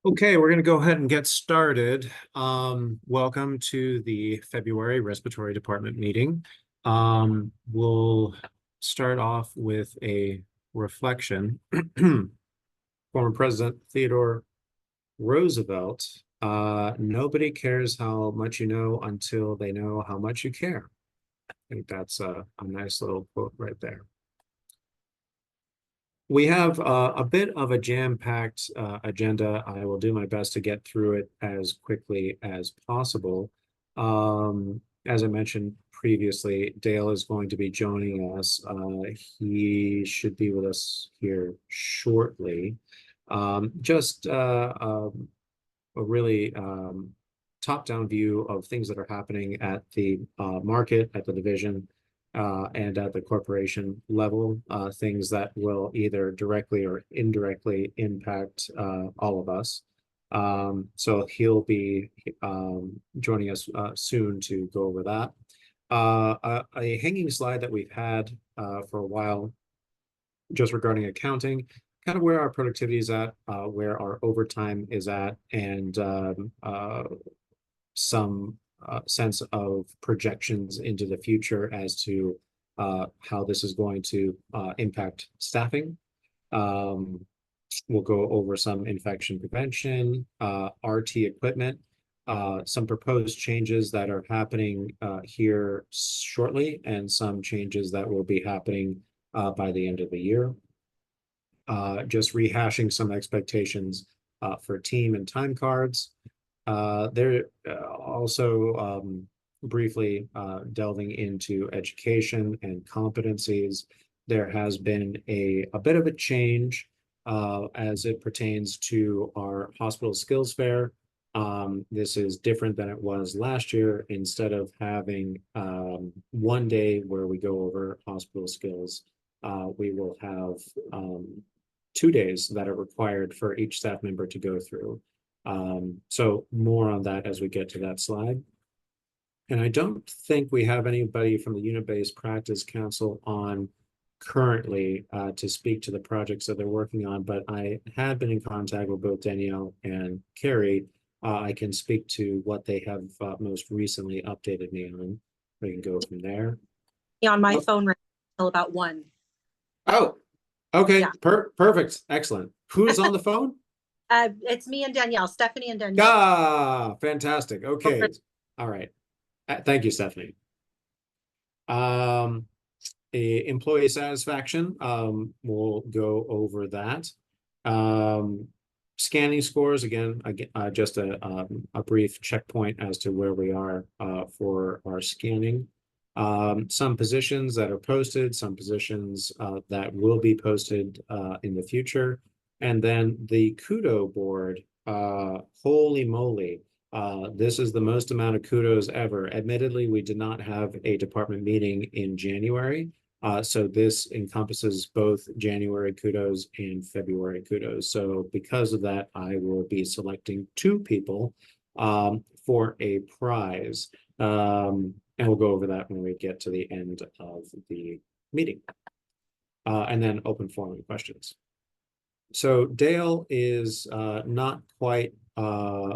Okay, we're going to go ahead and get started. Welcome to the February Respiratory Department meeting. We'll start off with a reflection. Former President Theodore Roosevelt, nobody cares how much you know until they know how much you care. I think that's a nice little quote right there. We have a bit of a jam-packed agenda. I will do my best to get through it as quickly as possible. As I mentioned previously, Dale is going to be joining us. He should be with us here shortly. Just a really top-down view of things that are happening at the market, at the division, and at the corporation level, things that will either directly or indirectly impact all of us. So he'll be joining us soon to go over that. A hanging slide that we've had for a while, just regarding accounting, kind of where our productivity is at, where our overtime is at, and some sense of projections into the future as to how this is going to impact staffing. We'll go over some infection prevention, RT equipment, some proposed changes that are happening here shortly, and some changes that will be happening by the end of the year. Just rehashing some expectations for team and time cards. They're also briefly delving into education and competencies. There has been a bit of a change as it pertains to our hospital skills fair. This is different than it was last year. Instead of having one day where we go over hospital skills, we will have 2 days that are required for each staff member to go through. So more on that as we get to that slide. And I don't think we have anybody from the Unit-Based Practice Council on currently to speak to the projects that they're working on, but I had been in contact with both Danielle and Carrie. I can speak to what they have most recently updated me on. We can go from there. Yeah, on my phone right until about 1. Oh, okay. Yeah. Perfect. Excellent. Who's on the phone? It's me and Danielle, Stephanie and Danielle. Ah, fantastic. Okay. All right. Thank you, Stephanie. Employee satisfaction, we'll go over that. Scanning scores, again, just a brief checkpoint as to where we are for our scanning. Some positions that are posted, some positions that will be posted in the future. And then the kudo board, holy moly. This is the most amount of kudos ever. Admittedly, we did not have a department meeting in January. So this encompasses both January kudos and February kudos. So because of that, I will be selecting 2 people for a prize. And we'll go over that when we get to the end of the meeting. And then open forum questions. So Dale is not quite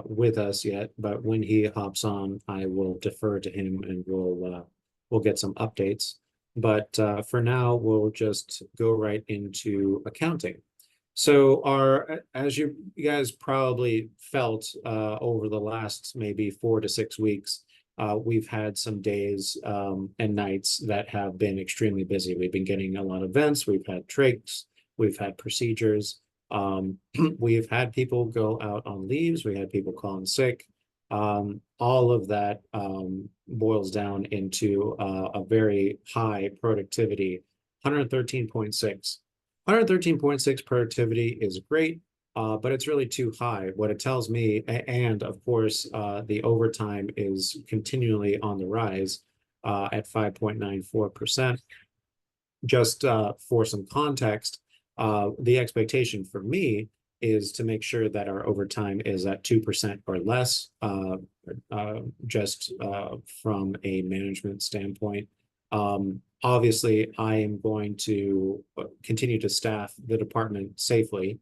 with us yet, but when he hops on, I will defer to him and we'll get some updates. But for now, we'll just go right into accounting. So as you guys probably felt over the last maybe 4 to 6 weeks, we've had some days and nights that have been extremely busy. We've been getting a lot of events. We've had trigs, we've had procedures. We've had people go out on leaves. We had people calling sick. All of that boils down into a very high productivity, 113.6. 113.6 productivity is great, but it's really too high. What it tells me, and of course, the overtime is continually on the rise at 5.94%. Just for some context, the expectation for me is to make sure that our overtime is at 2% or less, just from a management standpoint. Obviously, I am going to continue to staff the department safely.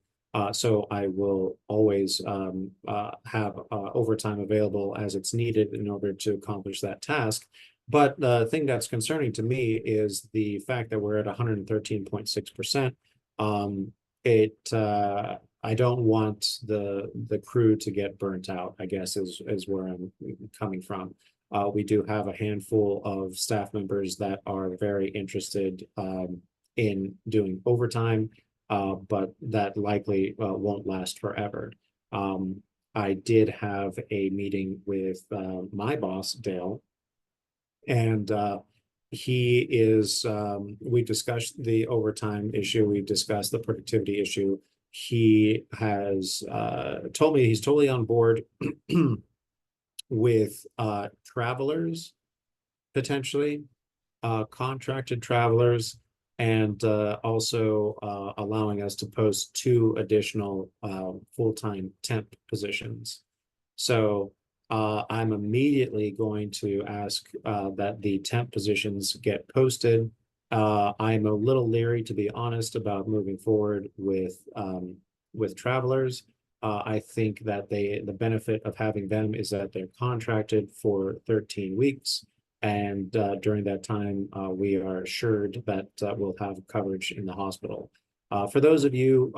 So I will always have overtime available as it's needed in order to accomplish that task. But the thing that's concerning to me is the fact that we're at 113.6%. I don't want the crew to get burnt out, I guess is where I'm coming from. We do have a handful of staff members that are very interested in doing overtime, but that likely won't last forever. I did have a meeting with my boss, Dale, and we discussed the overtime issue, we discussed the productivity issue. He has told me he's totally on board with travelers, potentially contracted travelers, and also allowing us to post 2 additional full-time temp positions. So I'm immediately going to ask that the temp positions get posted. I'm a little leery, to be honest, about moving forward with travelers. I think that the benefit of having them is that they're contracted for 13 weeks. And during that time, we are assured that we'll have coverage in the hospital. For those of you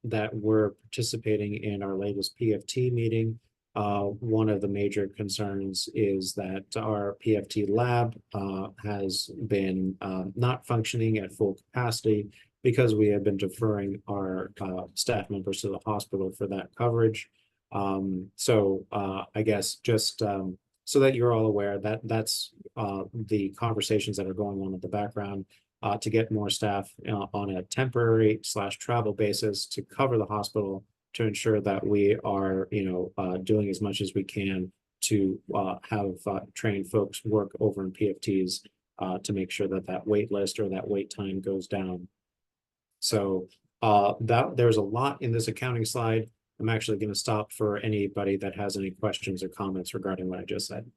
that were participating in our latest PFT meeting, one of the major concerns is that our PFT lab has been not functioning at full capacity because we have been deferring our staff members to the hospital for that coverage. So I guess just so that you're all aware that that's the conversations that are going on in the background to get more staff on a temporary / travel basis to cover the hospital, to ensure that we are, doing as much as we can to have trained folks work over in PFTs to make sure that that wait list or that wait time goes down. So there's a lot in this accounting slide. I'm actually going to stop for anybody that has any questions or comments regarding what I just said.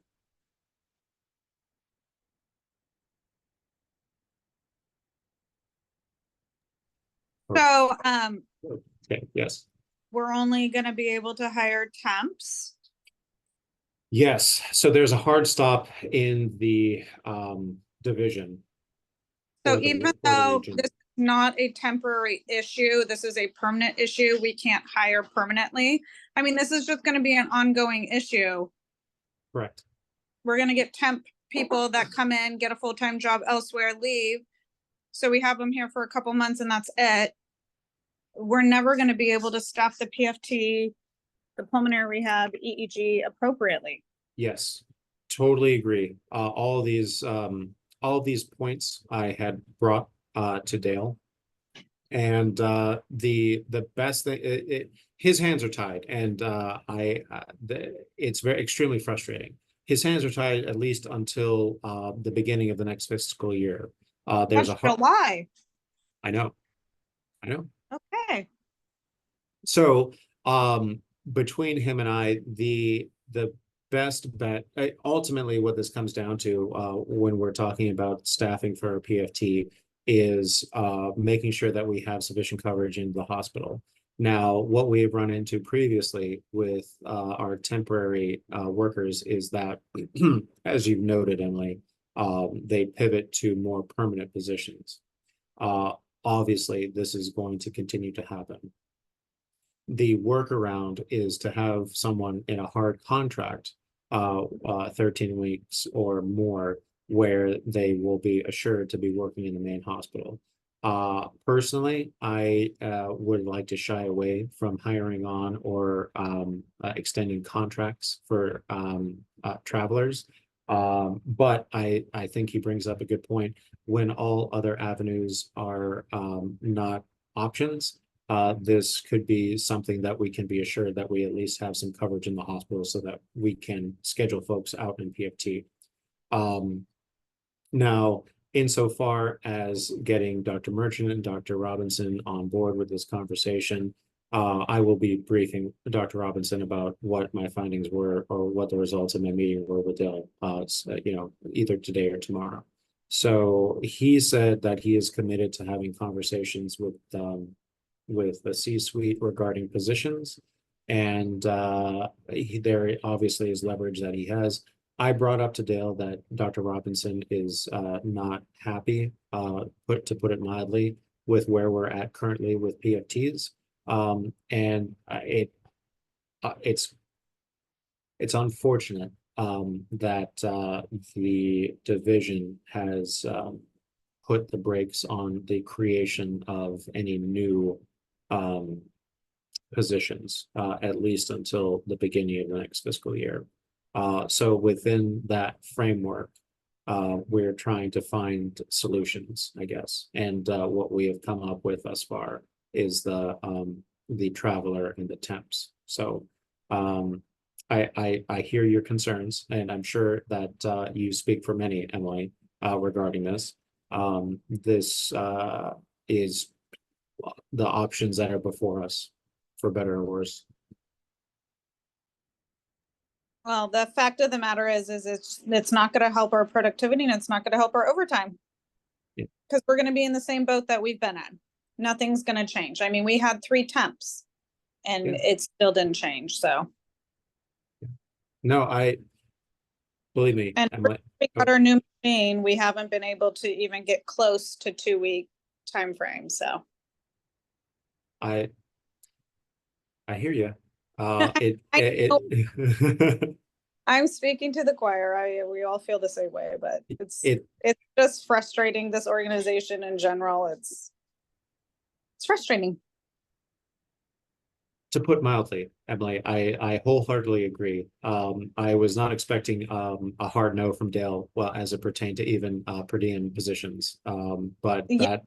So, Okay, yes. we're only gonna be able to hire temps. Yes, so there's a hard stop in the division. So or the- even or the though region. this is not a temporary issue, this is a permanent issue, we can't hire permanently. I mean, this is just gonna be an ongoing issue. Correct. We're gonna get temp people that come in, get a full-time job elsewhere, leave. So we have them here for a couple months and that's it. We're never gonna be able to staff the PFT, the pulmonary rehab, EEG appropriately. Yes, totally agree. All of these points I had brought to Dale. And the best thing, his hands are tied, and it's very extremely frustrating. His hands are tied at least until the beginning of the next fiscal year. There's That's July. I know. Okay. So between him and I, the best bet, ultimately what this comes down to when we're talking about staffing for a PFT is making sure that we have sufficient coverage in the hospital. Now, what we have run into previously with our temporary workers is that, as you've noted, Emily, they pivot to more permanent positions. Obviously, this is going to continue to happen. The workaround is to have someone in a hard contract, 13 weeks or more, where they will be assured to be working in the main hospital. Personally, I would like to shy away from hiring on or extending contracts for travelers. But I think he brings up a good point. When all other avenues are not options, this could be something that we can be assured that we at least have some coverage in the hospital so that we can schedule folks out in PFT. Now, insofar as getting Dr. Merchant and Dr. Robinson on board with this conversation, I will be briefing Dr. Robinson about what my findings were or what the results of my meeting were with Dale, either today or tomorrow. So he said that he is committed to having conversations with with the C-suite regarding positions. And there obviously is leverage that he has. I brought up to Dale that Dr. Robinson is not happy, to put it mildly, with where we're at currently with PFTs. And it's unfortunate that the division has put the brakes on the creation of any new positions, at least until the beginning of the next fiscal year. So within that framework, we're trying to find solutions, I guess. And what we have come up with thus far is the traveler and the temps. So I hear your concerns, and I'm sure that you speak for many, Emily, regarding this. This is the options that are before us, for better or worse. Well, the fact of the matter is it's not going to help our productivity and it's not going to help our overtime. Yeah. Because we're going to be in the same boat that we've been in. Nothing's going to change. I mean, we had 3 temps and Yeah. it still didn't change. So, No, believe me, and Emily. we got our new machine. We haven't been able to even get close to 2-week time frame. So I hear you. I'm speaking to the choir. We all feel the same way, but it's just frustrating. This organization in general, it's frustrating. To put mildly, Emily, I wholeheartedly agree. I was not expecting a hard no from Dale, well, as it pertained to even per diem positions. But Yeah. that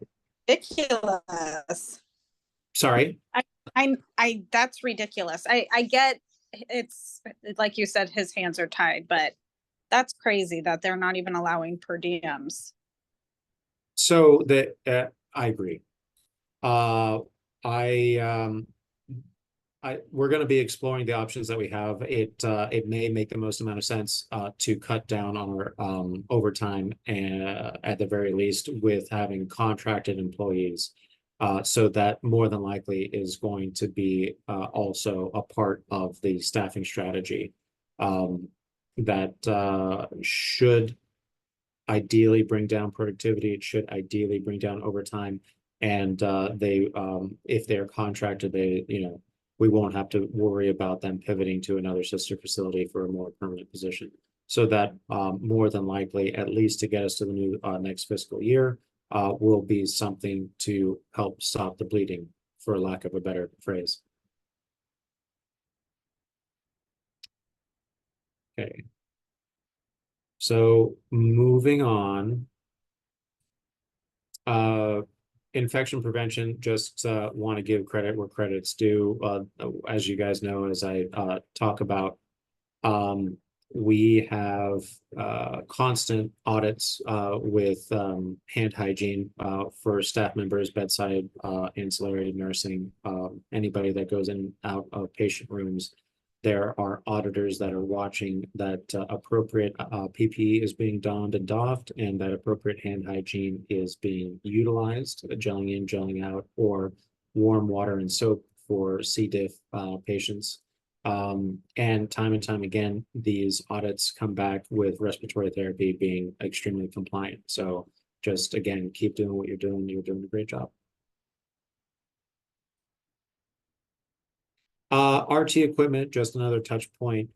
Ridiculous. Sorry. I that's ridiculous. I get it's like you said, his hands are tied, but that's crazy that they're not even allowing per diems. So that I agree. We're going to be exploring the options that we have. It may make the most amount of sense to cut down on our overtime, at the very least, with having contracted employees. So that more than likely is going to be also a part of the staffing strategy that should ideally bring down productivity. It should ideally bring down overtime. And if they're contracted, we won't have to worry about them pivoting to another sister facility for a more permanent position. So that more than likely, at least to get us to the new next fiscal year, will be something to help stop the bleeding, for lack of a better phrase. Okay. So moving on, infection prevention, just want to give credit where credit's due. As you guys know, as I talk about, we have constant audits with hand hygiene for staff members, bedside, ancillary nursing, anybody that goes in and out of patient rooms. There are auditors that are watching that appropriate PPE is being donned and doffed, and that appropriate hand hygiene is being utilized, gelling in, gelling out, or warm water and soap for C. diff patients. And time again, these audits come back with respiratory therapy being extremely compliant. So just again, keep doing what you're doing. You're doing a great job. RT equipment, just another touch point.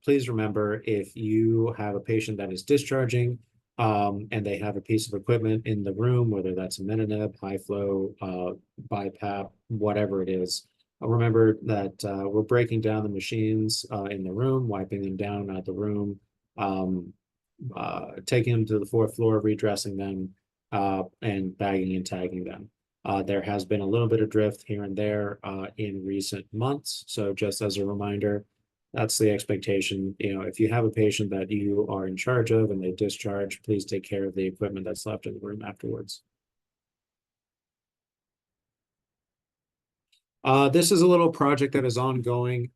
Please remember, if you have a patient that is discharging and they have a piece of equipment in the room, whether that's a Menineb, high flow, BiPAP, whatever it is, remember that we're breaking down the machines in the room, wiping them down out the room, taking them to the 4th floor, redressing them, and bagging and tagging them. There has been a little bit of drift here and there in recent months. So just as a reminder, that's the expectation. If you have a patient that you are in charge of and they discharge, please take care of the equipment that's left in the room afterwards. This is a little project that is ongoing.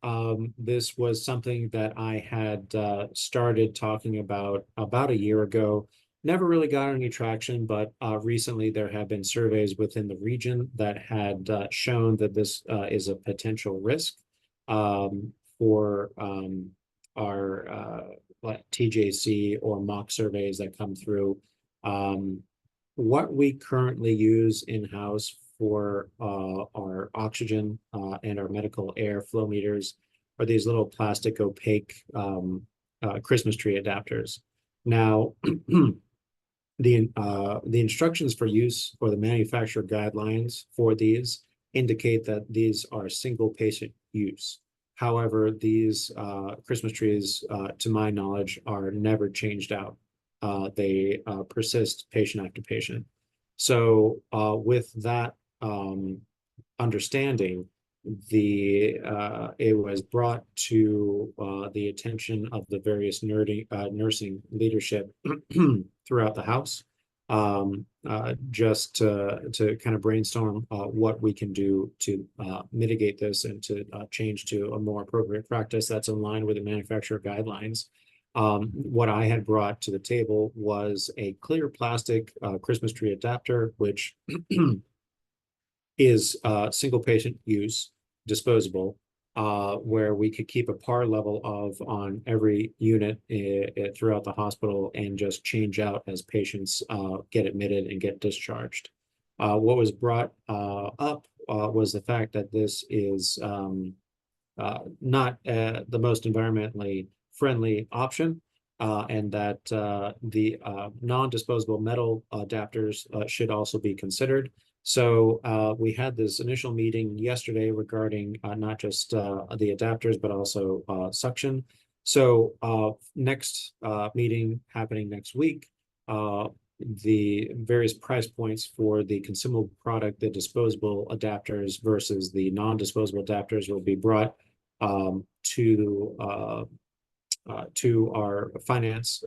This was something that I had started talking about a year ago. never really got any traction, but recently there have been surveys within the region that had shown that this is a potential risk for our like TJC or mock surveys that come through. What we currently use in-house for our oxygen and our medical air flow meters are these little plastic opaque Christmas tree adapters. Now, the instructions for use or the manufacturer guidelines for these indicate that these are single patient use. However, these Christmas trees, to my knowledge, are never changed out. They persist patient after patient. So with that understanding, it was brought to the attention of the various nursing leadership throughout the house, just to kind of brainstorm what we can do to mitigate this and to change to a more appropriate practice that's in line with the manufacturer guidelines. What I had brought to the table was a clear plastic Christmas tree adapter, which is single patient use, disposable, where we could keep a par level of on every unit throughout the hospital and just change out as patients get admitted and get discharged. What was brought up was the fact that this is not the most environmentally friendly option, and that the non-disposable metal adapters should also be considered. So we had this initial meeting yesterday regarding not just the adapters, but also suction. So next meeting happening next week, the various price points for the consumable product, the disposable adapters versus the non-disposable adapters will be brought to our finance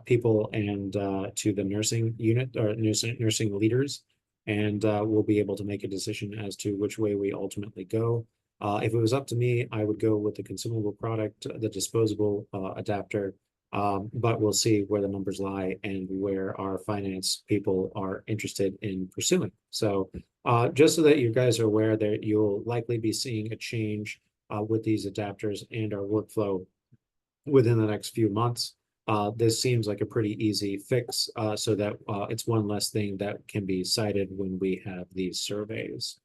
people and to the nursing unit or nursing leaders, and we'll be able to make a decision as to which way we ultimately go. If it was up to me, I would go with the consumable product, the disposable adapter, but we'll see where the numbers lie and where our finance people are interested in pursuing. So just so that you guys are aware that you'll likely be seeing a change with these adapters and our workflow within the next few months. This seems like a pretty easy fix, so that it's one less thing that can be cited when we have these surveys.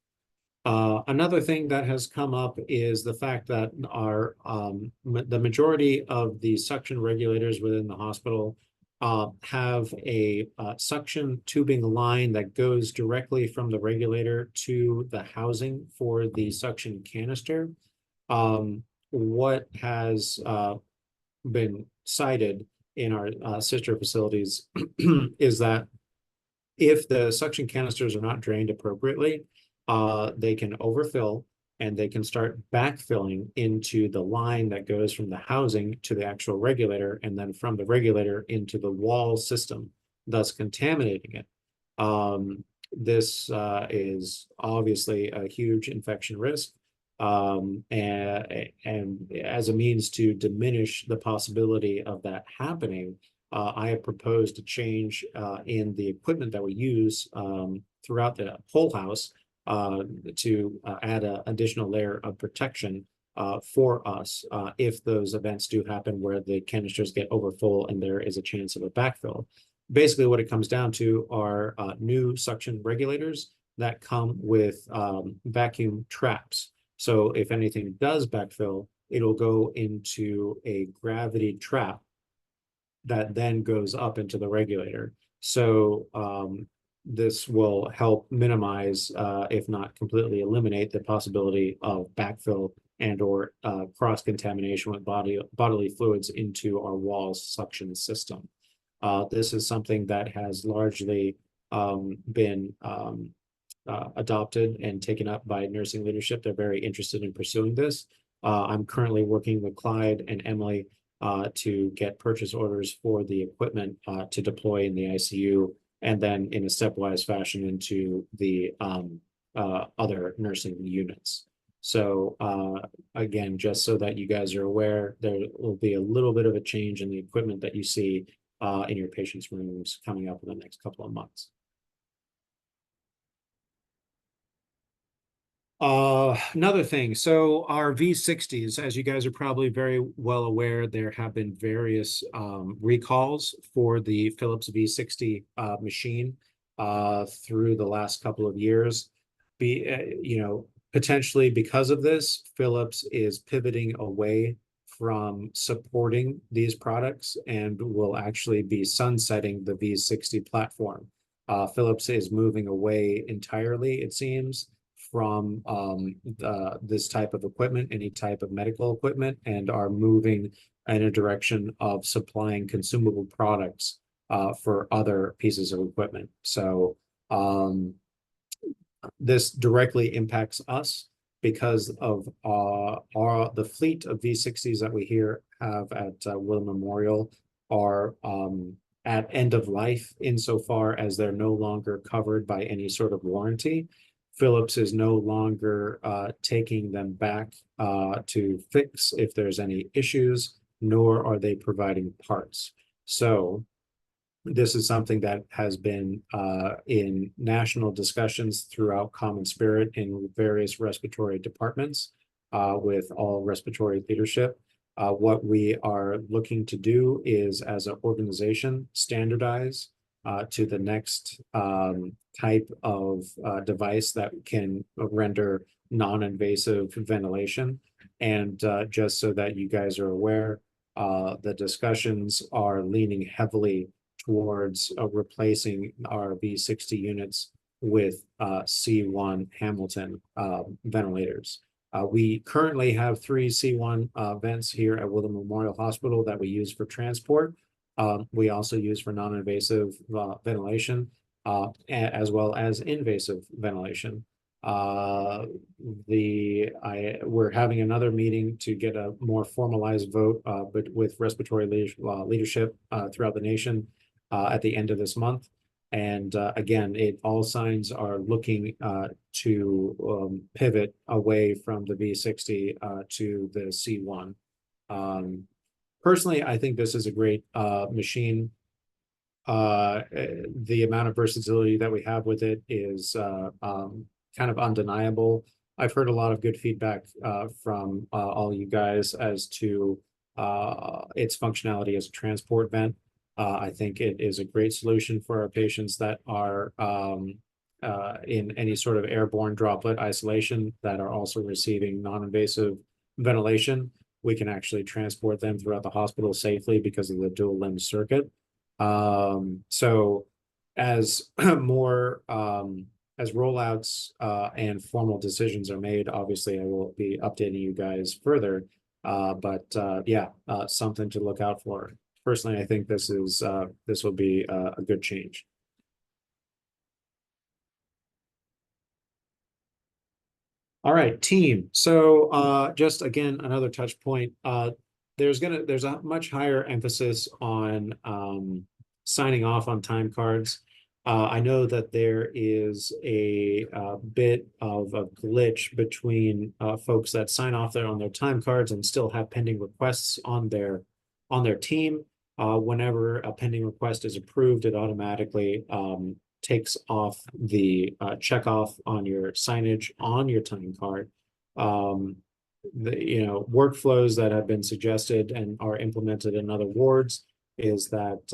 Another thing that has come up is the fact that the majority of the suction regulators within the hospital have a suction tubing line that goes directly from the regulator to the housing for the suction canister. What has been cited in our sister facilities is that if the suction canisters are not drained appropriately, they can overfill and they can start backfilling into the line that goes from the housing to the actual regulator and then from the regulator into the wall system, thus contaminating it. This is obviously a huge infection risk. And as a means to diminish the possibility of that happening, I have proposed a change in the equipment that we use throughout the whole house to add an additional layer of protection for us if those events do happen where the canisters get overfull and there is a chance of a backfill. Basically, what it comes down to are new suction regulators that come with vacuum traps. So if anything does backfill, it'll go into a gravity trap that then goes up into the regulator. So this will help minimize, if not completely eliminate, the possibility of backfill and or cross-contamination with bodily fluids into our wall suction system. This is something that has largely been adopted and taken up by nursing leadership. They're very interested in pursuing this. I'm currently working with Clyde and Emily to get purchase orders for the equipment to deploy in the ICU and then in a stepwise fashion into the other nursing units. So again, just so that you guys are aware, there will be a little bit of a change in the equipment that you see in your patients' rooms coming up in the next couple of months. Another thing, so our V60s, as you guys are probably very well aware, there have been various recalls for the Philips V60 machine through the last couple of years. Potentially because of this, Philips is pivoting away from supporting these products and will actually be sunsetting the V60 platform. Philips is moving away entirely, it seems, from this type of equipment, any type of medical equipment, and are moving in a direction of supplying consumable products for other pieces of equipment. So this directly impacts us because of the fleet of V60s that we here have at Woodland Memorial are at end of life insofar as they're no longer covered by any sort of warranty. Philips is no longer taking them back to fix if there's any issues, nor are they providing parts. So this is something that has been in national discussions throughout Common Spirit in various respiratory departments with all respiratory leadership. What we are looking to do is, as an organization, standardize to the next type of device that can render non-invasive ventilation. And just so that you guys are aware, the discussions are leaning heavily towards replacing our V60 units with C1 Hamilton ventilators. We currently have 3 C1 vents here at Woodland Memorial Hospital that we use for transport. We also use for non-invasive ventilation, as well as invasive ventilation. We're having another meeting to get a more formalized vote, but with respiratory leadership throughout the nation at the end of this month. And again, all signs are looking to pivot away from the V60 to the C1. Personally, I think this is a great machine. The amount of versatility that we have with it is kind of undeniable. I've heard a lot of good feedback from all you guys as to its functionality as a transport vent. I think it is a great solution for our patients that are in any sort of airborne droplet isolation that are also receiving non-invasive ventilation. We can actually transport them throughout the hospital safely because of the dual limb circuit. So as more as rollouts and formal decisions are made, obviously I will be updating you guys further. Yeah, something to look out for. Personally, I think this will be a good change. All right, team. So just again, another touch point. There's a much higher emphasis on signing off on time cards. I know that there is a bit of a glitch between folks that sign off on their time cards and still have pending requests on their team. Whenever a pending request is approved, it automatically takes off the check off on your signage on your time card. The workflows that have been suggested and are implemented in other wards is that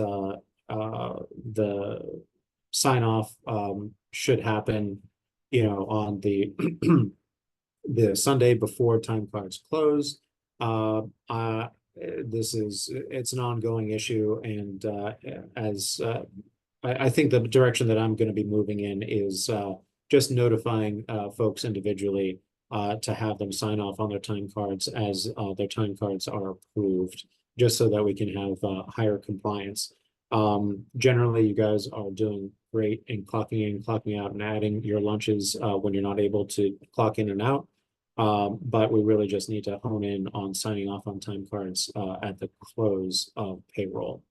the sign off should happen on the the Sunday before time cards close. It's an ongoing issue, and I think the direction that I'm going to be moving in is just notifying folks individually to have them sign off on their time cards as their time cards are approved, just so that we can have higher compliance. Generally, you guys are doing great in clocking in, clocking out, and adding your lunches when you're not able to clock in and out. But we really just need to hone in on signing off on time cards at the close of payroll.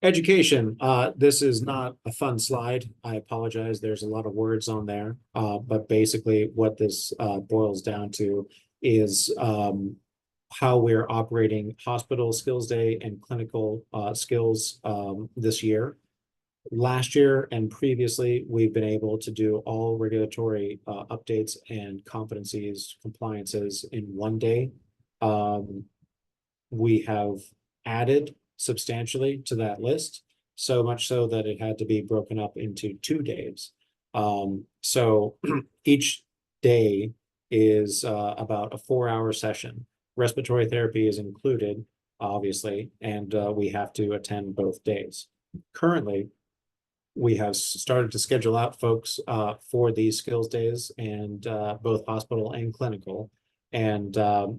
Education. This is not a fun slide. I apologize. There's a lot of words on there. But basically what this boils down to is how we're operating hospital skills day and clinical skills this year. Last year and previously, we've been able to do all regulatory updates and competencies, compliances in one day. We have added substantially to that list, so much so that it had to be broken up into 2 days. So each day is about a 4-hour session. Respiratory therapy is included, obviously, and we have to attend both days. Currently, we have started to schedule out folks for these skills days, and both hospital and clinical. And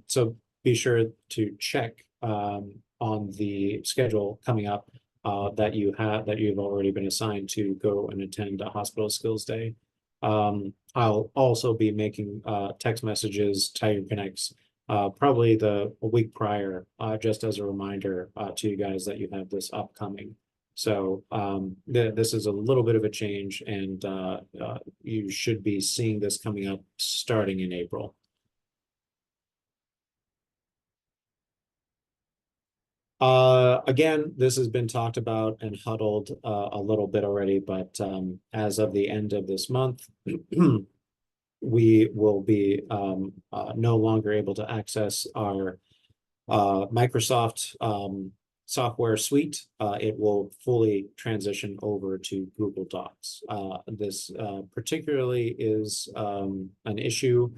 so be sure to check on the schedule coming up that you've already been assigned to go and attend a hospital skills day. I'll also be making text messages, Tiger Connects, probably a week prior, just as a reminder to you guys that you have this upcoming. So this is a little bit of a change, and you should be seeing this coming up starting in April. Again, this has been talked about and huddled a little bit already, but as of the end of this month, we will be no longer able to access our Microsoft software suite. It will fully transition over to Google Docs. This particularly is an issue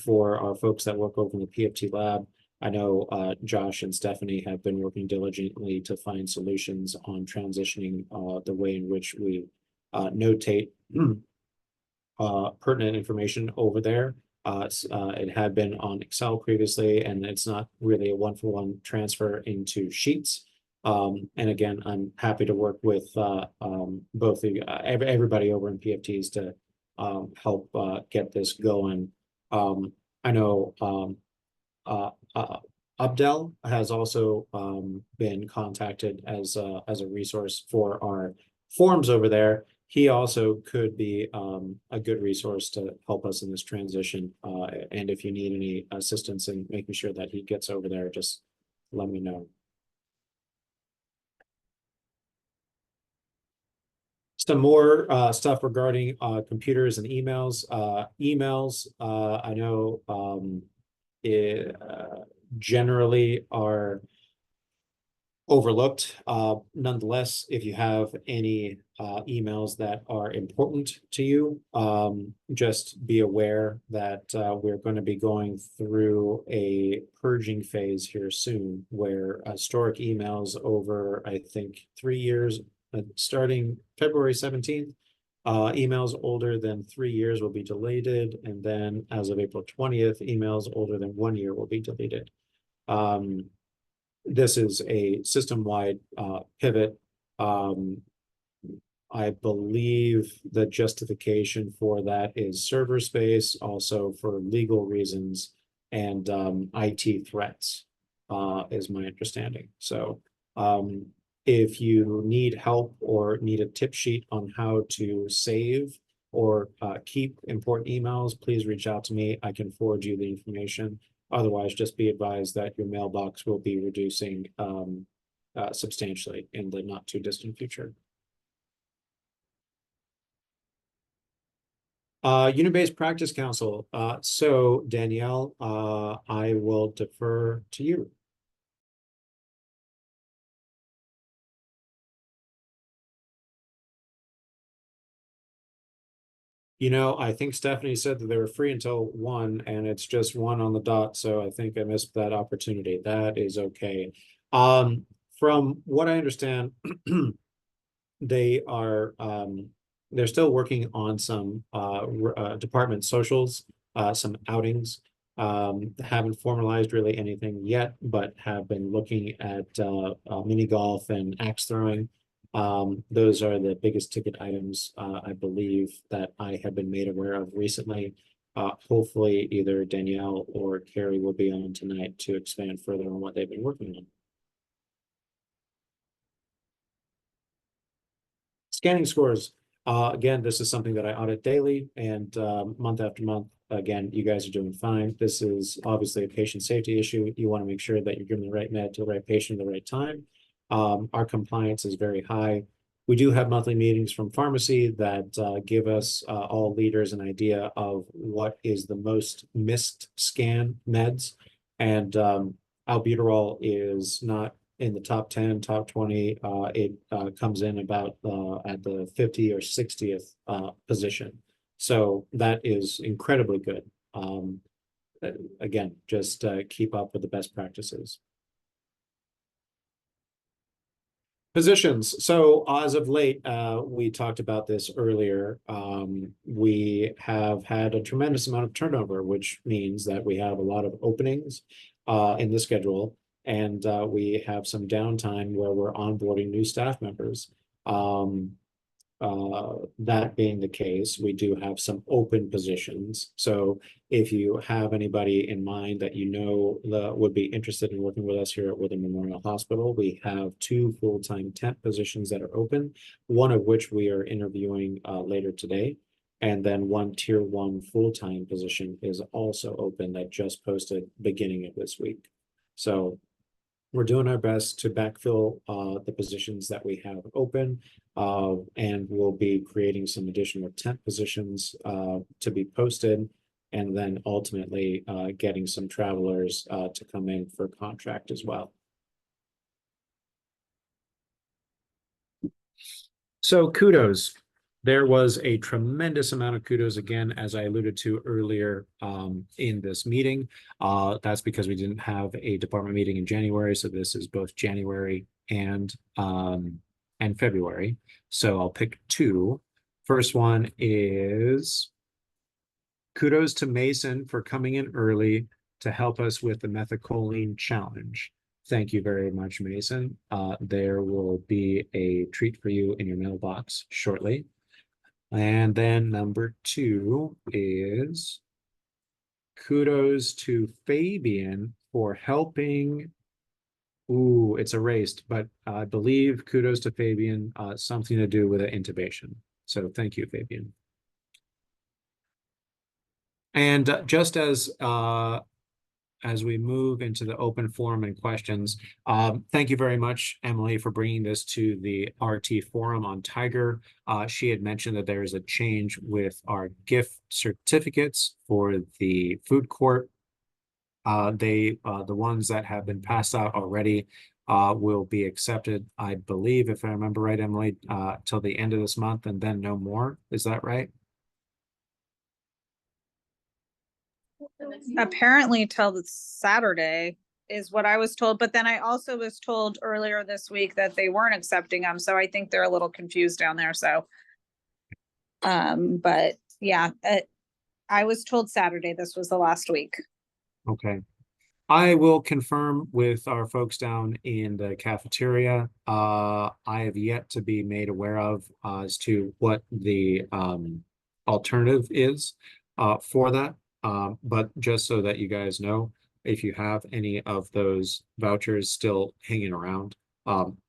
for our folks that work over in the PFT lab. I know Josh and Stephanie have been working diligently to find solutions on transitioning the way in which we notate pertinent information over there. It had been on Excel previously, and it's not really a one-for-one transfer into Sheets. And again, I'm happy to work with both everybody over in PFTs to help get this going. I know Abdel has also been contacted as a resource for our forms over there. He also could be a good resource to help us in this transition. And if you need any assistance in making sure that he gets over there, just let me know. Some more stuff regarding computers and emails. I know generally are overlooked. Nonetheless, if you have any emails that are important to you, just be aware that we're going to be going through a purging phase here soon, where historic emails over, I think, 3 years, starting February 17th, emails older than 3 years will be deleted, and then as of April 20th, emails older than 1 year will be deleted. This is a system-wide pivot. I believe the justification for that is server space, also for legal reasons, and IT threats, is my understanding. So if you need help or need a tip sheet on how to save or keep important emails, please reach out to me. I can forward you the information. Otherwise, just be advised that your mailbox will be reducing substantially in the not too distant future. Unit-based practice council. So Danielle, I will defer to you. You know, I think Stephanie said that they were free until 1, and it's just 1 on the dot, so I think I missed that opportunity. That is okay. From what I understand, they are they're still working on some department socials, some outings. Haven't formalized really anything yet, but have been looking at mini golf and axe throwing. Those are the biggest ticket items, I believe, that I have been made aware of recently. Hopefully either Danielle or Carrie will be on tonight to expand further on what they've been working on. Scanning scores. Again, this is something that I audit daily and month after month. again, you guys are doing fine. This is obviously a patient safety issue. You want to make sure that you're giving the right med to the right patient at the right time. Our compliance is very high. We do have monthly meetings from pharmacy that give us all leaders an idea of what is the most missed scan meds. And albuterol is not in the top 10, top 20. It comes in about at the 50 or 60th position. So that is incredibly good. Again, just keep up with the best practices. Positions. So as of late, we talked about this earlier. We have had a tremendous amount of turnover, which means that we have a lot of openings in the schedule, and we have some downtime where we're onboarding new staff members. That being the case, we do have some open positions. So if you have anybody in mind that you know would be interested in working with us here at Witham Memorial Hospital, we have 2 full-time temp positions that are open, one of which we are interviewing later today. And then 1 tier 1 full-time position is also open that just posted beginning of this week. So we're doing our best to backfill the positions that we have open, and we'll be creating some additional temp positions to be posted, and then ultimately getting some travelers to come in for contract as well. So kudos. There was a tremendous amount of kudos, again, as I alluded to earlier in this meeting. That's because we didn't have a department meeting in January, so this is both January and February. So I'll pick 2. First one is kudos to Mason for coming in early to help us with the methacholine challenge. Thank you very much, Mason. There will be a treat for you in your mailbox shortly. And then number 2 is kudos to Fabian for helping. Ooh, it's erased, but I believe kudos to Fabian, something to do with an intubation. So thank you, Fabian. And just as we move into the open forum and questions, thank you very much, Emily, for bringing this to the RT forum on Tiger. She had mentioned that there is a change with our gift certificates for the food court. The ones that have been passed out already will be accepted, I believe, if I remember right, Emily, till the end of this month, and then no more. Is that right? Apparently till the Saturday is what I was told, but then I also was told earlier this week that they weren't accepting them, so I think they're a little confused down there, so. But yeah, I was told Saturday this was the last week. Okay. I will confirm with our folks down in the cafeteria. I have yet to be made aware of as to what the alternative is for that. But just so that you guys know, if you have any of those vouchers still hanging around,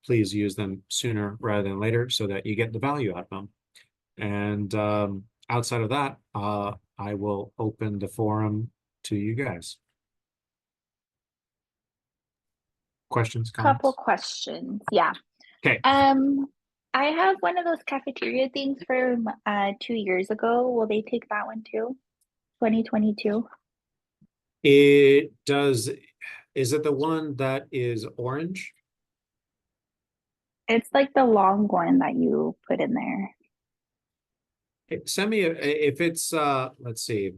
please use them sooner rather than later so that you get the value out of them. And outside of that, I will open the forum to you guys. Questions, comments? Couple questions. Yeah. Okay. I have one of those cafeteria things from 2 years ago. Will they take that one too? 2022. It does. Is it the one that is orange? It's like the long one that you put in there. Send me if it's let's see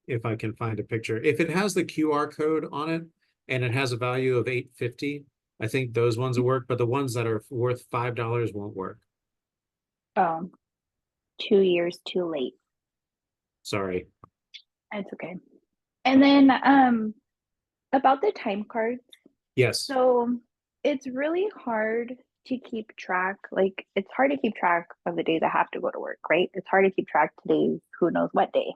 if I can find a picture. If it has the QR code on it and it has a value of $8.50, I think those ones will work, but the ones that are worth $5 won't work. 2 years too late. Sorry. It's okay. And then about the time cards. Yes. So it's really hard to keep track. Like, it's hard to keep track of the days I have to go to work, right? It's hard to keep track today's who knows what day.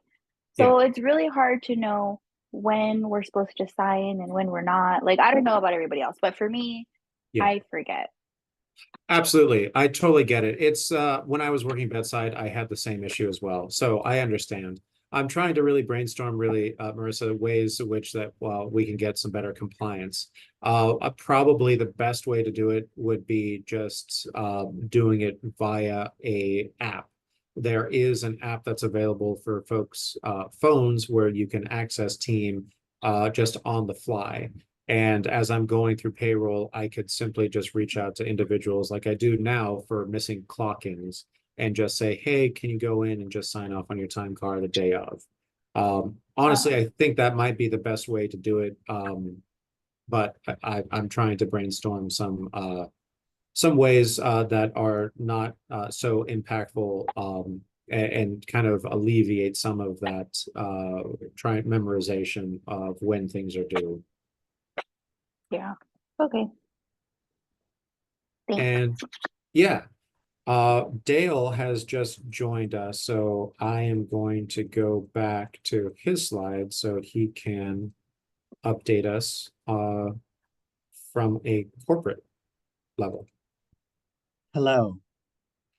So it's really hard to know when we're supposed to sign and when we're not. Like, I don't know about everybody else, but for me, I forget. Absolutely. I totally get it. It's when I was working bedside, I had the same issue as well. So I understand. I'm trying to really brainstorm really, Marissa, ways in which that, well, we can get some better compliance. Probably the best way to do it would be just doing it via a app. There is an app that's available for folks' phones where you can access Team just on the fly. And as I'm going through payroll, I could simply just reach out to individuals like I do now for missing clock-ins and just say, hey, can you go in and just sign off on your time card the day of? Honestly, I think that might be the best way to do it. But I'm trying to brainstorm some ways that are not so impactful and kind of alleviate some of that try memorization of when things are due. Yeah. Okay. Thanks. And yeah, Dale has just joined us, so I am going to go back to his slide so he can update us from a corporate level. Hello.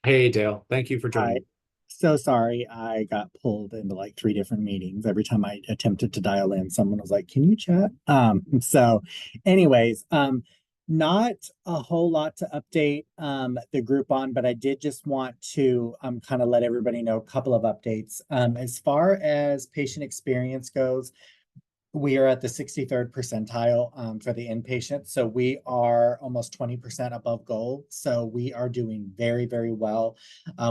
Hey, Dale, thank you for Hi. joining. So sorry, I got pulled into like 3 different meetings. Every time I attempted to dial in, someone was like, "Can you chat?" So anyways, not a whole lot to update the group on, but I did just want to kind of let everybody know a couple of updates. As far as patient experience goes, we are at the 63rd percentile for the inpatient. So we are almost 20% above goal. So we are doing very, very well.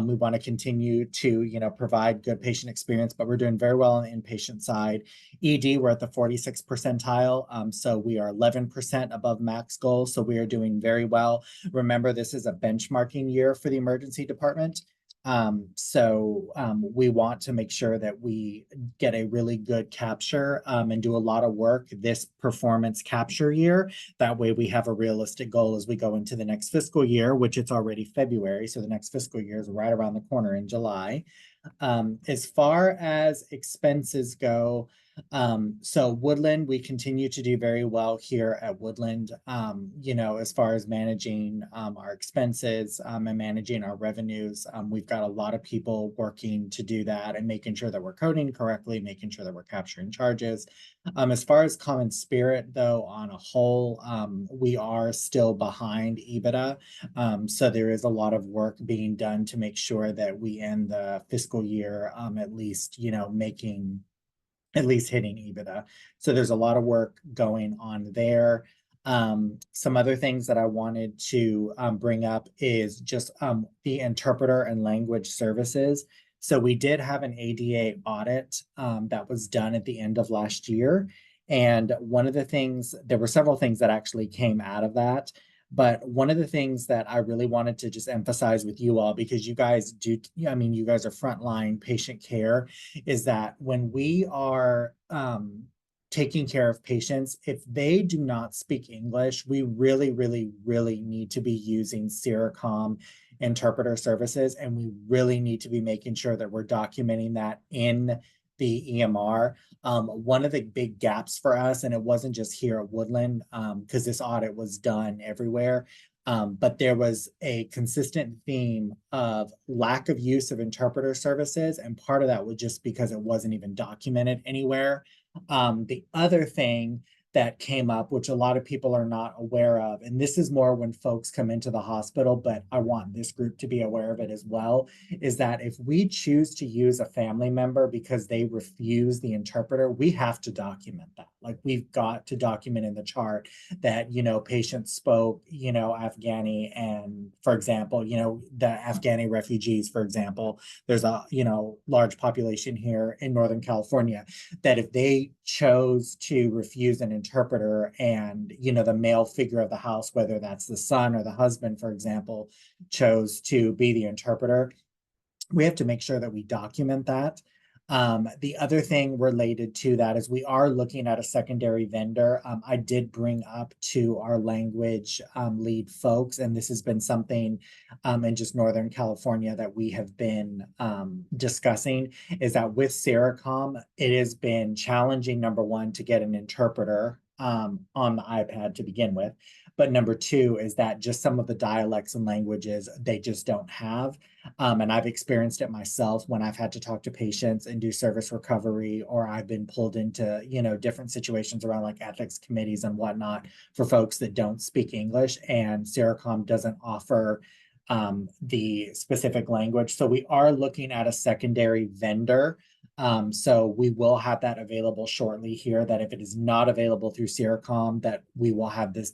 We want to continue to, provide good patient experience, but we're doing very well on the inpatient side. ED, we're at the 46th percentile. So we are 11% above max goal. So we are doing very well. Remember, this is a benchmarking year for the emergency department. We want to make sure that we get a really good capture and do a lot of work this performance capture year. That way we have a realistic goal as we go into the next fiscal year, which it's already February. So the next fiscal year is right around the corner in July. As far as expenses go, so Woodland, we continue to do very well here at Woodland, as far as managing our expenses and managing our revenues. We've got a lot of people working to do that and making sure that we're coding correctly, making sure that we're capturing charges. As far as Common Spirit, though, on a whole, we are still behind EBITDA. So there is a lot of work being done to make sure that we end the fiscal year at least, at least hitting EBITDA. So there's a lot of work going on there. Some other things that I wanted to bring up is just the interpreter and language services. So we did have an ADA audit that was done at the end of last year. And one of the things, there were several things that actually came out of that. But one of the things that I really wanted to just emphasize with you all, because you guys you guys are frontline patient care, is that when we are taking care of patients, if they do not speak English, we really, really, really need to be using Seracom interpreter services. And we really need to be making sure that we're documenting that in the EMR. One of the big gaps for us, and it wasn't just here at Woodland, because this audit was done everywhere, but there was a consistent theme of lack of use of interpreter services, and part of that was just because it wasn't even documented anywhere. The other thing that came up, which a lot of people are not aware of, and this is more when folks come into the hospital, but I want this group to be aware of it as well, is that if we choose to use a family member because they refuse the interpreter, we have to document that. Like, we've got to document in the chart that, patients spoke, Afghani, and for example, the Afghani refugees, for example, there's a, large population here in Northern California, that if they chose to refuse an interpreter and, the male figure of the house, whether that's the son or the husband, for example, chose to be the interpreter, we have to make sure that we document that. The other thing related to that is we are looking at a secondary vendor. I did bring up to our language lead folks, and this has been something in just Northern California that we have been discussing, is that with Seracom, it has been challenging, number one, to get an interpreter on the iPad to begin with. But number two is that just some of the dialects and languages they just don't have. And I've experienced it myself when I've had to talk to patients and do service recovery, or I've been pulled into, different situations around like ethics committees and whatnot for folks that don't speak English, and Seracom doesn't offer the specific language. So we are looking at a secondary vendor. So we will have that available shortly here, that if it is not available through Seracom, that we will have this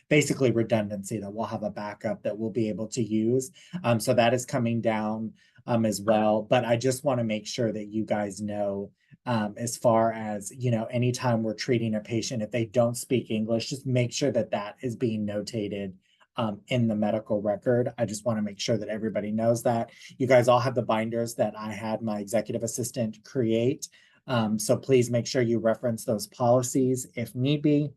basically redundancy, that we'll have a backup that we'll be able to use. So that is coming down as well. But I just want to make sure that you guys know, as far as, anytime we're treating a patient, if they don't speak English, just make sure that that is being notated in the medical record. I just want to make sure that everybody knows that. You guys all have the binders that I had my executive assistant create. So please make sure you reference those policies if need be.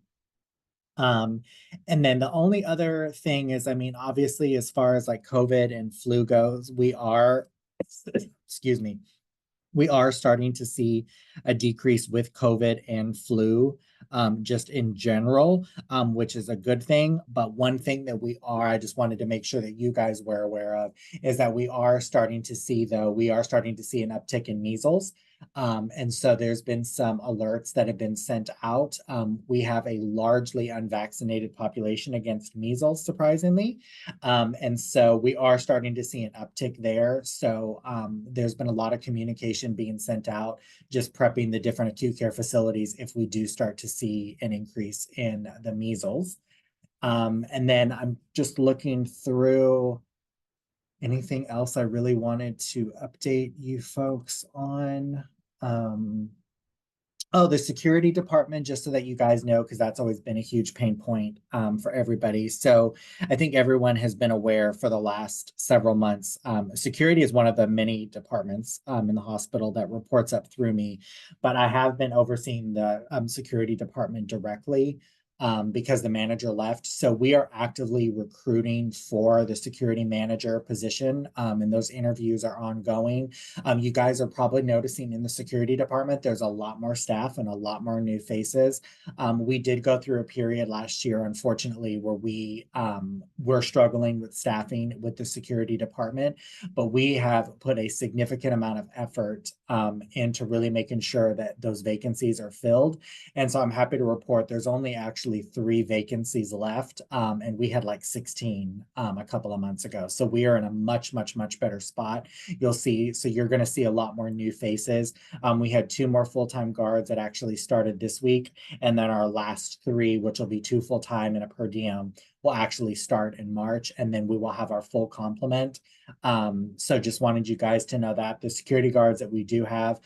And then the only other thing is, obviously, as far as like COVID and flu goes, we are, excuse me, we are starting to see a decrease with COVID and flu, just in general, which is a good thing. But one thing that I just wanted to make sure that you guys were aware of, is that we are starting to see an uptick in measles. And so there's been some alerts that have been sent out. We have a largely unvaccinated population against measles, surprisingly. And so we are starting to see an uptick there. So there's been a lot of communication being sent out, just prepping the different acute care facilities if we do start to see an increase in the measles. And then I'm just looking through anything else I really wanted to update you folks on. Oh, the security department, just so that you guys know, because that's always been a huge pain point for everybody. So I think everyone has been aware for the last several months. Security is one of the many departments in the hospital that reports up through me, but I have been overseeing the security department directly because the manager left. So we are actively recruiting for the security manager position, and those interviews are ongoing. You guys are probably noticing in the security department, there's a lot more staff and a lot more new faces. We did go through a period last year, unfortunately, where we were struggling with staffing with the security department, but we have put a significant amount of effort into really making sure that those vacancies are filled. And so I'm happy to report there's only actually 3 vacancies left, and we had like 16 a couple of months ago. So we are in a much better spot. So you're going to see a lot more new faces. We had 2 more full-time guards that actually started this week, and then our last 3, which will be 2 full-time and a per diem, will actually start in March, and then we will have our full complement. So just wanted you guys to know that the security guards that we do have,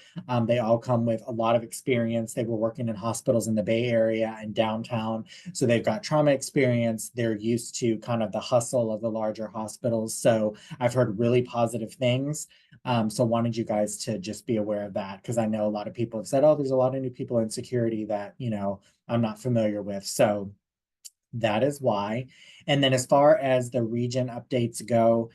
they all come with a lot of experience. They were working in hospitals in the Bay Area and downtown, so they've got trauma experience. They're used to kind of the hustle of the larger hospitals. So I've heard really positive things. So wanted you guys to just be aware of that, because I know a lot of people have said, oh, there's a lot of new people in security that, I'm not familiar with. So that is why. And then as far as the region updates go,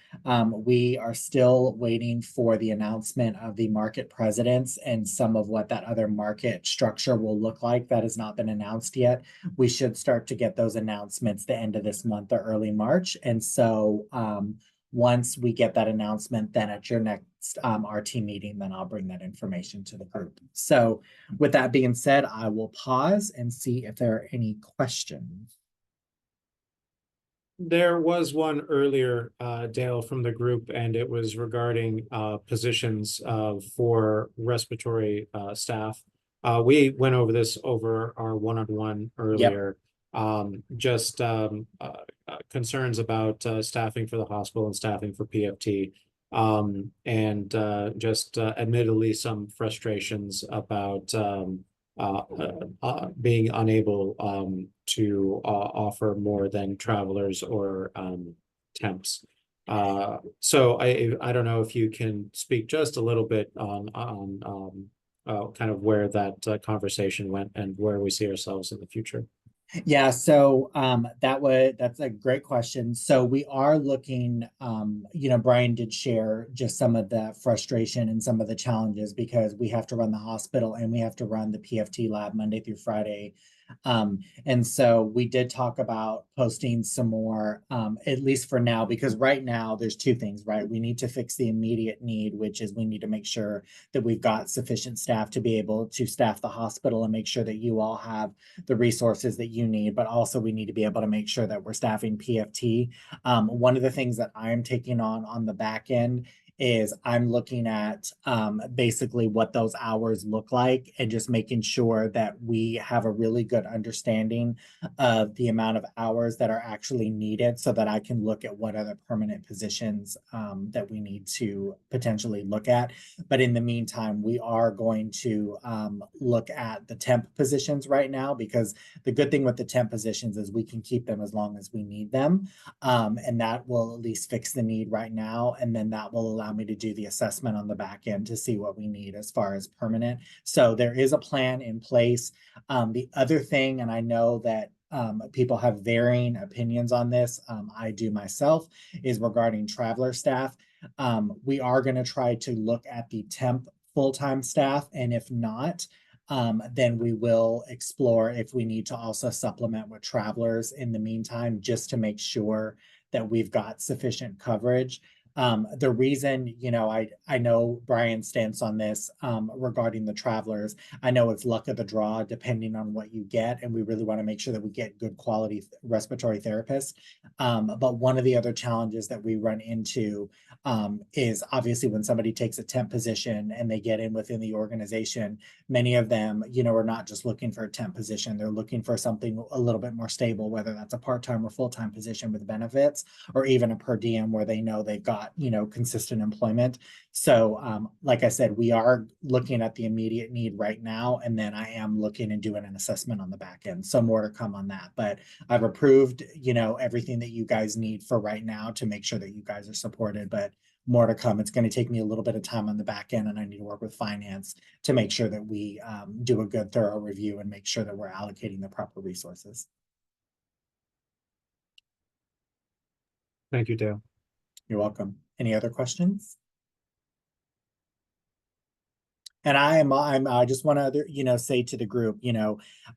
we are still waiting for the announcement of the market presidents and some of what that other market structure will look like. That has not been announced yet. We should start to get those announcements the end of this month or early March. And so once we get that announcement, then at your next RT meeting, then I'll bring that information to the group. So with that being said, I will pause and see if there are any questions. There was one earlier, Dale, from the group, and it was regarding positions for respiratory staff. We went over this over our one-on-one earlier. Just concerns about staffing for the hospital and staffing for PFT. And just admittedly some frustrations about being unable to offer more than travelers or temps. So I don't know if you can speak just a little bit on kind of where that conversation went and where we see ourselves in the future. Yeah, so that's a great question. So we are looking, Brian did share just some of the frustration and some of the challenges, because we have to run the hospital and we have to run the PFT lab Monday through Friday And so we did talk about posting some more, at least for now, because right now there's two things, right? We need to fix the immediate need, which is we need to make sure that we've got sufficient staff to be able to staff the hospital and make sure that you all have the resources that you need, but also we need to be able to make sure that we're staffing PFT. One of the things that I'm taking on the back end is I'm looking at basically what those hours look like and just making sure that we have a really good understanding of the amount of hours that are actually needed so that I can look at what other permanent positions that we need to potentially look at. But in the meantime, we are going to look at the temp positions right now, because the good thing with the temp positions is we can keep them as long as we need them. And that will at least fix the need right now. And then that will allow me to do the assessment on the back end to see what we need as far as permanent. So there is a plan in place. The other thing, and I know that people have varying opinions on this, I do myself, is regarding traveler staff. We are going to try to look at the temp full-time staff, and if not, then we will explore if we need to also supplement with travelers in the meantime, just to make sure that we've got sufficient coverage. The reason, I know Brian's stance on this regarding the travelers. I know it's luck of the draw depending on what you get, and we really want to make sure that we get good quality respiratory therapists. But one of the other challenges that we run into is obviously when somebody takes a temp position and they get in within the organization, many of them, are not just looking for a temp position. They're looking for something a little bit more stable, whether that's a part-time or full-time position with benefits, or even a per diem where they know they've got, consistent employment. So, like I said, we are looking at the immediate need right now, and then I am looking and doing an assessment on the back end. So more to come on that, but I've approved, everything that you guys need for right now to make sure that you guys are supported, but more to come. It's going to take me a little bit of time on the back end, and I need to work with finance to make sure that we do a good, thorough review and make sure that we're allocating the proper resources. Thank you, Dale. You're welcome. Any other questions? And I just want to, say to the group,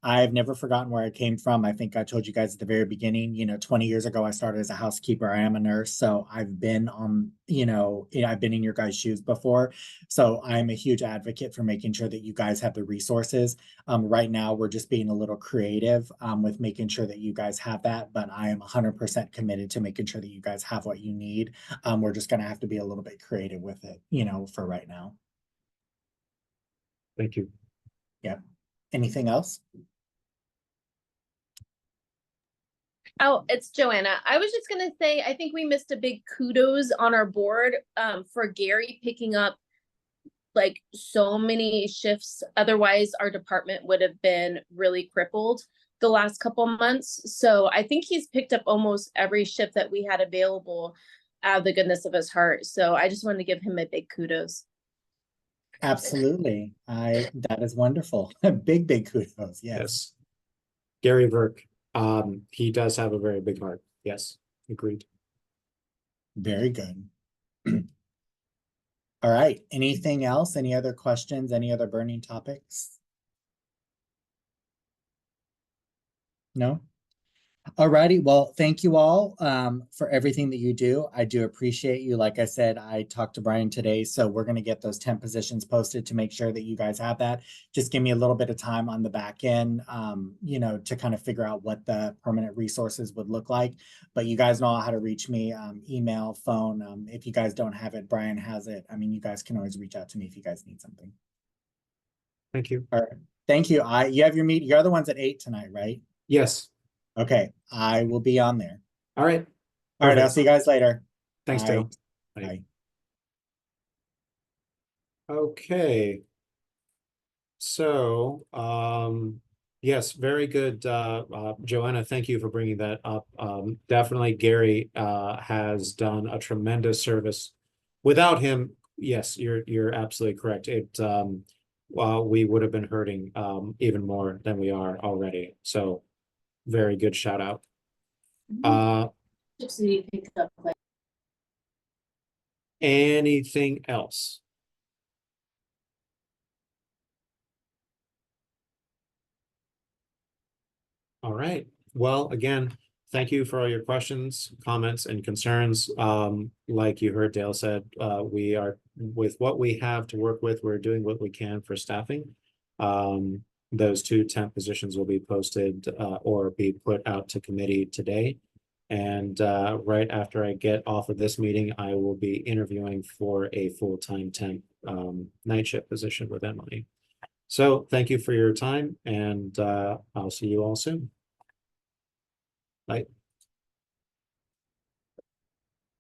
I've never forgotten where I came from. I think I told you guys at the very beginning, 20 years ago, I started as a housekeeper. I am a nurse. So I've been on, I've been in your guys' shoes before. So I'm a huge advocate for making sure that you guys have the resources. Right now, we're just being a little creative with making sure that you guys have that. But I am 100% committed to making sure that you guys have what you need. We're just going to have to be a little bit creative with it, for right now. Thank you. Yeah. Anything else? Oh, it's Joanna. I was just gonna say, I think we missed a big kudos on our board for Gary picking up like so many shifts. Otherwise, our department would have been really crippled the last couple months. So I think he's picked up almost every shift that we had available out of the goodness of his heart. So I just wanted to give him a big kudos. Absolutely. That is wonderful. Big kudos. Yes. Gary Verk, he does have a very big heart. Yes, agreed. Very good. All right. Anything else? Any other questions? Any other burning topics? No? Alrighty, well, thank you all for everything that you do. I do appreciate you. Like I said, I talked to Brian today, so we're going to get those 10 positions posted to make sure that you guys have that. Just give me a little bit of time on the back end, to kind of figure out what the permanent resources would look like. But you guys know how to reach me, email, phone. If you guys don't have it, Brian has it. I mean, you guys can always reach out to me if you guys need something. Thank you. All right. Thank you. You have your meeting. You're the ones at 8 tonight, right? Yes. Okay, I will be on there. All right. All right, I'll Perfect. see you guys later. Thanks, Bye. Dale. Bye. Okay. So, yes, very good. Joanna, thank you for bringing that up. Definitely Gary has done a tremendous service. Without him, yes, you're absolutely correct. We would have been hurting even more than we are already. So very good shout out. Anything else? All right. Well, again, thank you for all your questions, comments, and concerns. Like you heard Dale said, we are, with what we have to work with, we're doing what we can for staffing. Those 2 temp positions will be posted or be put out to committee today. And right after I get off of this meeting, I will be interviewing for a full-time temp night shift position with Emily. So thank you for your time, and I'll see you all soon. Bye.